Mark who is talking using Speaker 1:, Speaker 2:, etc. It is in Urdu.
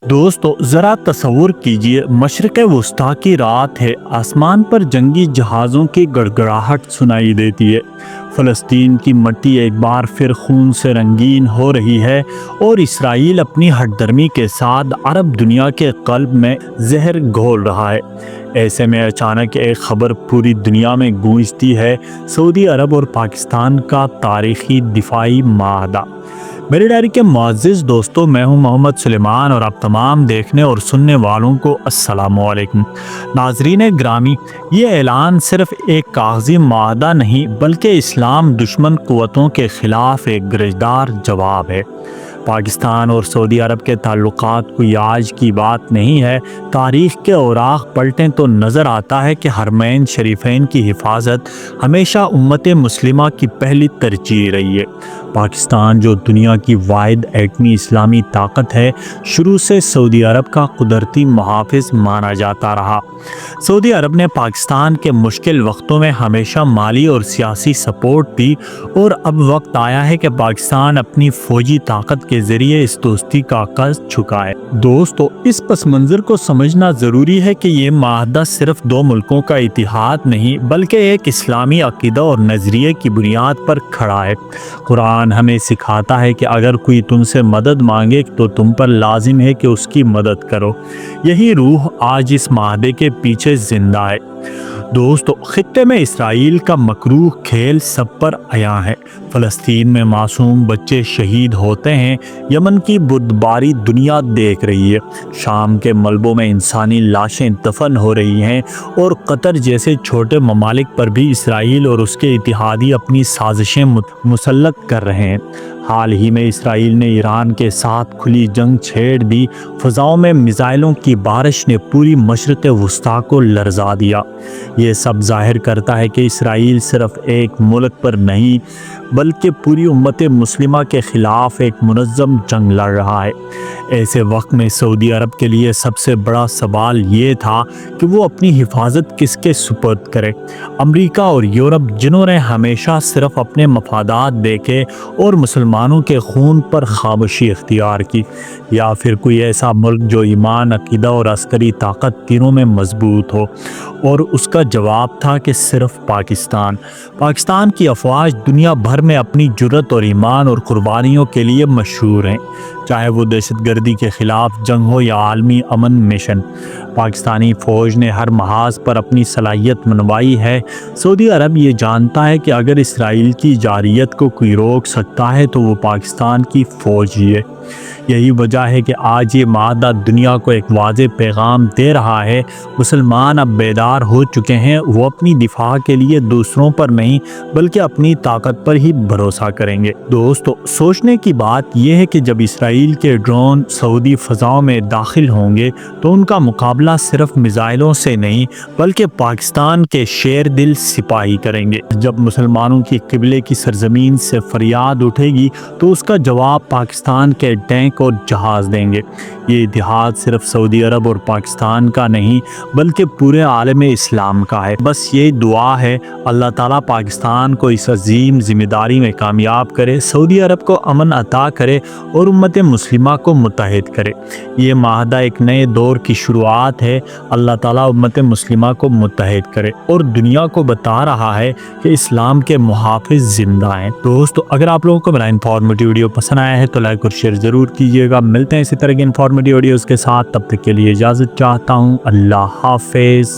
Speaker 1: دوستو ذرا تصور کیجئے مشرق وسطیٰ کی رات ہے، آسمان پر جنگی جہازوں کی گڑگڑاہٹ سنائی دیتی ہے، فلسطین کی مٹی ایک بار پھر خون سے رنگین ہو رہی ہے اور اسرائیل اپنی ہٹ درمی کے ساتھ عرب دنیا کے قلب میں زہر گھول رہا ہے۔ ایسے میں اچانک ایک خبر پوری دنیا میں گونجتی ہے، سعودی عرب اور پاکستان کا تاریخی دفاعی معاہدہ۔ میری ڈائری کے معزز دوستو، میں ہوں محمد سلیمان اور آپ تمام دیکھنے اور سننے والوں کو السلام علیکم۔ ناظرین گرامی، یہ اعلان صرف ایک کاغذی معاہدہ نہیں بلکہ اسلام دشمن قوتوں کے خلاف ایک گرجدار جواب ہے۔ پاکستان اور سعودی عرب کے تعلقات کوئی آج کی بات نہیں ہے۔ تاریخ کے اوراق پلٹیں تو نظر آتا ہے کہ حرمین شریفین کی حفاظت ہمیشہ امت مسلمہ کی پہلی ترجیح رہی ہے۔ پاکستان جو دنیا کی واحد ایٹمی اسلامی طاقت ہے، شروع سے سعودی عرب کا قدرتی محافظ مانا جاتا رہا۔ سعودی عرب نے پاکستان کے مشکل وقتوں میں ہمیشہ مالی اور سیاسی سپورٹ دی اور اب وقت آیا ہے کہ پاکستان اپنی فوجی طاقت کے ذریعے اس دوستی کا قرض چکائے۔ دوستو، اس پس منظر کو سمجھنا ضروری ہے کہ یہ معاہدہ صرف دو ملکوں کا اتحاد نہیں بلکہ ایک اسلامی عقیدہ اور نظریے کی بنیاد پر کھڑا ہے۔ قرآن ہمیں سکھاتا ہے کہ اگر کوئی تم سے مدد مانگے تو تم پر لازم ہے کہ اس کی مدد کرو۔ یہی روح آج اس معاہدے کے پیچھے زندہ ہے۔ دوستو، خطے میں اسرائیل کا مکروہ کھیل سب پر عیاں ہے۔ فلسطین میں معصوم بچے شہید ہوتے ہیں، یمن کی بردباری دنیا دیکھ رہی ہے، شام کے ملبوں میں انسانی لاشیں دفن ہو رہی ہیں اور قطر جیسے چھوٹے ممالک پر بھی اسرائیل اور اس کے اتحادی اپنی سازشیں مسلط کر رہے ہیں۔ حال ہی میں اسرائیل نے ایران کے ساتھ کھلی جنگ چھیڑ دی، فضاؤں میں میزائلوں کی بارش نے پوری مشرق وسطیٰ کو لرزا دیا۔ یہ سب ظاہر کرتا ہے کہ اسرائیل صرف ایک ملک پر نہیں بلکہ پوری امت مسلمہ کے خلاف ایک منظم جنگ لڑ رہا ہے۔ ایسے وقت میں سعودی عرب کے لیے سب سے بڑا سوال یہ تھا کہ وہ اپنی حفاظت کس کے سپرد کرے۔ امریکہ اور یورپ، جنہوں نے ہمیشہ صرف اپنے مفادات دیکھے اور مسلمانوں کے خون پر خاموشی اختیار کی، یا پھر کوئی ایسا ملک جو ایمان، عقیدہ اور عسکری طاقت تینوں میں مضبوط ہو؟ اور اس کا جواب تھا کہ صرف پاکستان۔ پاکستان کی افواج دنیا بھر میں اپنی جرأت اور ایمان اور قربانیوں کے لیے مشہور ہیں، چاہے وہ دہشت گردی کے خلاف جنگ ہو یا عالمی امن مشن۔ پاکستانی فوج نے ہر محاذ پر اپنی صلاحیت منوائی ہے۔ سعودی عرب یہ جانتا ہے کہ اگر اسرائیل کی جارحیت کو کوئی روک سکتا ہے تو وہ پاکستان کی فوج ہی ہے۔ یہی وجہ ہے کہ آج یہ معاہدہ دنیا کو ایک واضح پیغام دے رہا ہے، مسلمان اب بیدار ہو چکے ہیں، وہ اپنی دفاع کے لیے دوسروں پر نہیں بلکہ اپنی طاقت پر ہی بھروسہ کریں گے۔ دوستو، سوچنے کی بات یہ ہے کہ جب اسرائیل کے ڈرون سعودی فضاؤں میں داخل ہوں گے تو ان کا مقابلہ صرف میزائلوں سے نہیں بلکہ پاکستان کے شیر دل سپاہی کریں گے۔ جب مسلمانوں کی قبلے کی سرزمین سے فریاد اٹھے گی تو اس کا جواب پاکستان کے ٹینک اور جہاز دیں گے۔ یہ اتحاد صرف سعودی عرب اور پاکستان کا نہیں بلکہ پورے عالم اسلام کا ہے۔ بس یہ دعا ہے، اللہ تعالیٰ پاکستان کو اس عظیم ذمہ داری میں کامیاب کرے، سعودی عرب کو امن عطا کرے اور امت مسلمہ کو متحد کرے۔ یہ معاہدہ ایک نئے دور کی شروعات ہے۔ اللہ تعالیٰ امت مسلمہ کو متحد کرے اور دنیا کو بتا رہا ہے کہ اسلام کے محافظ زندہ ہیں۔ دوستو، اگر آپ لوگوں کو میرا انفارمیٹیو ویڈیو پسند آیا ہے تو لائک اور شیئر ضرور کیجیے گا۔ ملتے ہیں اسی طرح کے انفارمیٹیو ویڈیوز کے ساتھ، تب تک کے لیے اجازت چاہتا ہوں۔ اللہ حافظ۔